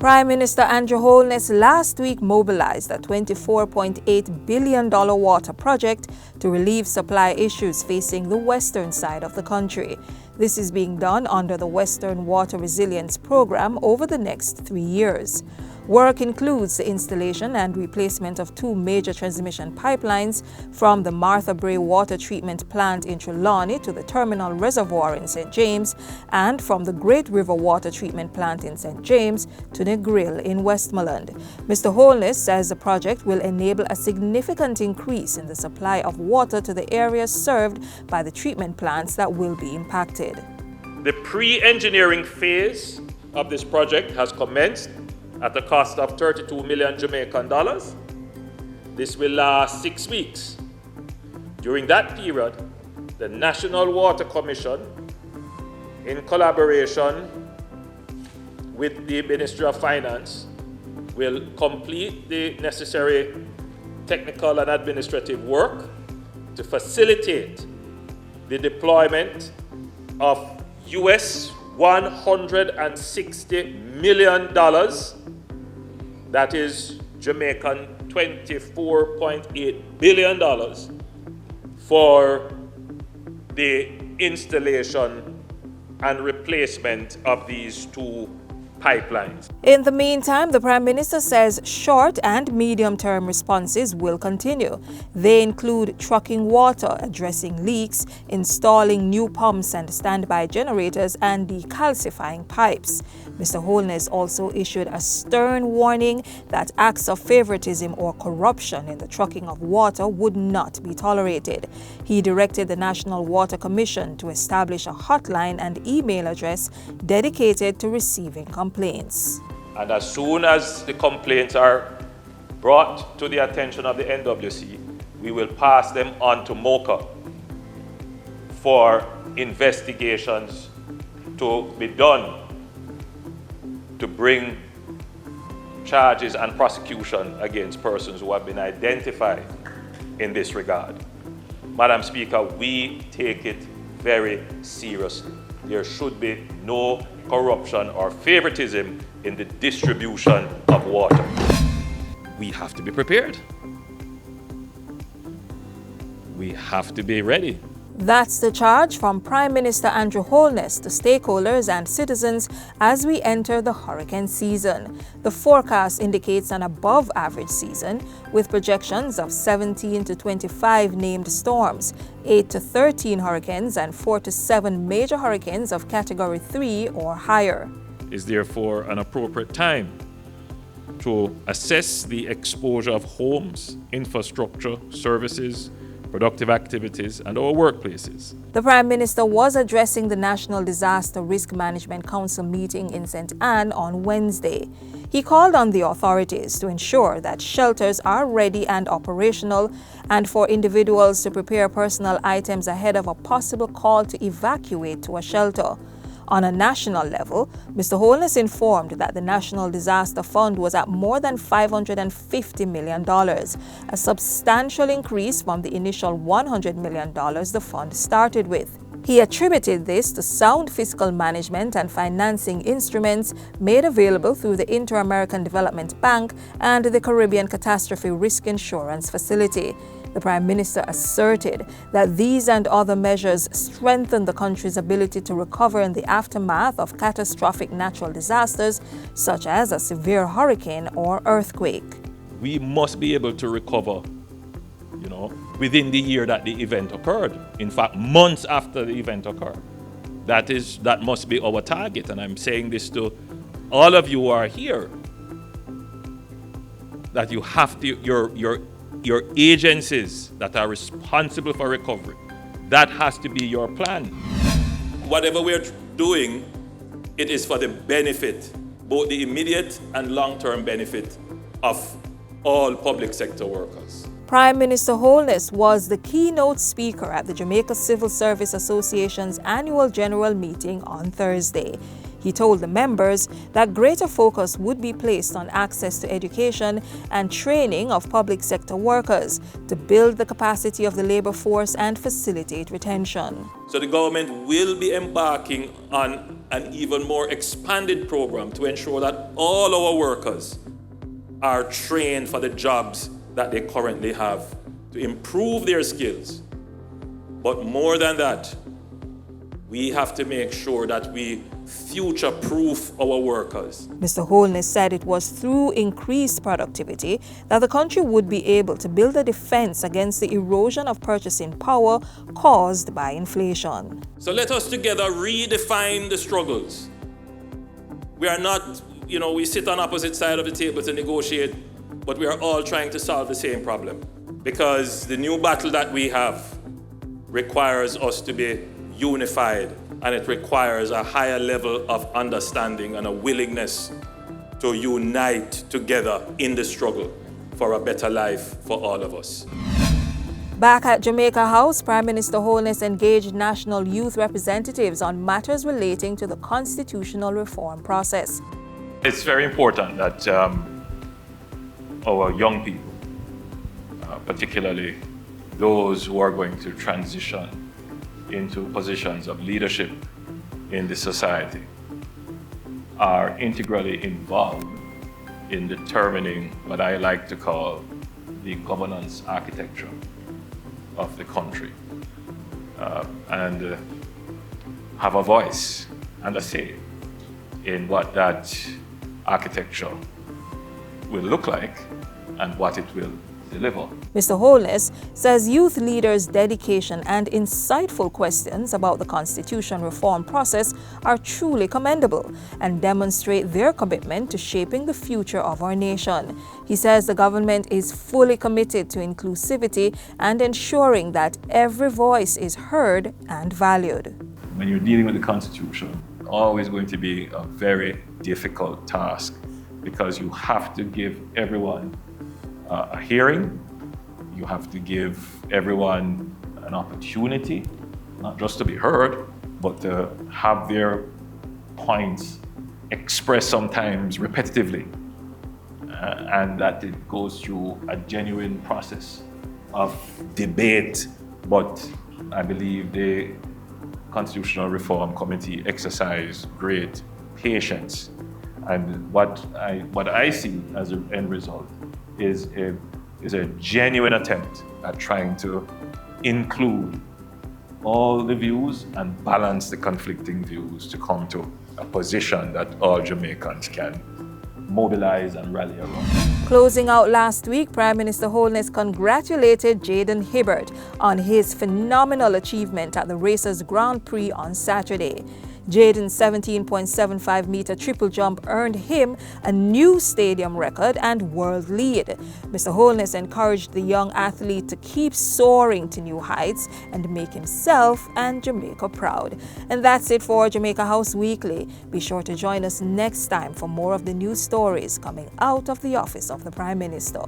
Prime Minister Andrew Holness last week mobilized a $24.8 billion water project to relieve supply issues facing the western side of the country. This is being done under the Western Water Resilience Program over the next 3 years. Work includes the installation and replacement of 2 major transmission pipelines from the Martha Brae Water Treatment Plant in Trelawney to the Terminal Reservoir in St. James, and from the Great River Water Treatment Plant in St. James to Negril in Westmoreland. Mr. Holness says the project will enable a significant increase in the supply of water to the areas served by the treatment plants that will be impacted. The pre-engineering phase of this project has commenced at a cost of 32 million Jamaican dollars. This will last 6 weeks. During that period, the National Water Commission, in collaboration with the Ministry of Finance, will complete the necessary technical and administrative work to facilitate the deployment of US $160 million, that is Jamaican $24.8 billion, for the installation and replacement of these 2 pipelines. In the meantime, the Prime Minister says short and medium-term responses will continue. They include trucking water, addressing leaks, installing new pumps and standby generators, and decalcifying pipes. Mr. Holness also issued a stern warning that acts of favoritism or corruption in the trucking of water would not be tolerated. He directed the National Water Commission to establish a hotline and email address dedicated to receiving complaints. And as soon as the complaints are brought to the attention of the NWC, we will pass them on to MOCA for investigations to be done to bring charges and prosecution against persons who have been identified in this regard. Madam Speaker, we take it very seriously. There should be no corruption or favoritism in the distribution of water. We have to be prepared. We have to be ready. That's the charge from Prime Minister Andrew Holness to stakeholders and citizens as we enter the hurricane season. The forecast indicates an above-average season, with projections of 17 to 25 named storms, 8 to 13 hurricanes, and 4 to 7 major hurricanes of Category 3 or higher. Is therefore an appropriate time to assess the exposure of homes, infrastructure, services, productive activities, and our workplaces. The Prime Minister was addressing the National Disaster Risk Management Council meeting in St. Anne on Wednesday. He called on the authorities to ensure that shelters are ready and operational, and for individuals to prepare personal items ahead of a possible call to evacuate to a shelter. On a national level, Mr. Holness informed that the National Disaster Fund was at more than $550 million, a substantial increase from the initial $100 million the fund started with. He attributed this to sound fiscal management and financing instruments made available through the Inter-American Development Bank and the Caribbean Catastrophe Risk Insurance Facility. The Prime Minister asserted that these and other measures strengthen the country's ability to recover in the aftermath of catastrophic natural disasters, such as a severe hurricane or earthquake. We must be able to recover, within the year that the event occurred. In fact, months after the event occurred. That must be our target, and I'm saying this to all of you who are here, that you have to, your agencies that are responsible for recovery, that has to be your plan. Whatever we're doing, it is for the benefit, both the immediate and long-term benefit of all public sector workers. Prime Minister Holness was the keynote speaker at the Jamaica Civil Service Association's annual general meeting on Thursday. He told the members that greater focus would be placed on access to education and training of public sector workers to build the capacity of the labor force and facilitate retention. So the government will be embarking on an even more expanded program to ensure that all our workers are trained for the jobs that they currently have, to improve their skills. But more than that, we have to make sure that we future-proof our workers. Mr. Holness said it was through increased productivity that the country would be able to build a defense against the erosion of purchasing power caused by inflation. So let us together redefine the struggles. We are not, we sit on opposite sides of the table to negotiate, but we are all trying to solve the same problem. Because the new battle that we have requires us to be unified, and it requires a higher level of understanding and a willingness to unite together in the struggle for a better life for all of us. Back at Jamaica House, Prime Minister Holness engaged national youth representatives on matters relating to the constitutional reform process. It's very important that our young people, particularly those who are going to transition into positions of leadership in the society, are integrally involved in determining what I like to call the governance architecture of the country, and have a voice and a say in what that architecture will look like and what it will deliver. Mr. Holness says youth leaders' dedication and insightful questions about the constitution reform process are truly commendable and demonstrate their commitment to shaping the future of our nation. He says the government is fully committed to inclusivity and ensuring that every voice is heard and valued. When you're dealing with the constitution, it's always going to be a very difficult task, because you have to give everyone a hearing. You have to give everyone an opportunity, not just to be heard, but to have their points expressed sometimes repetitively, and that it goes through a genuine process of debate. But I believe the Constitutional Reform Committee exercised great patience, and what I see as an end result is a genuine attempt at trying to include all the views and balance the conflicting views to come to a position that all Jamaicans can mobilize and rally around. Closing out last week, Prime Minister Holness congratulated Jaden Hibbert on his phenomenal achievement at the Racers Grand Prix on Saturday. Jaden's 17.75-meter triple jump earned him a new stadium record and world lead. Mr. Holness encouraged the young athlete to keep soaring to new heights and make himself and Jamaica proud. And that's it for Jamaica House Weekly. Be sure to join us next time for more of the news stories coming out of the office of the Prime Minister.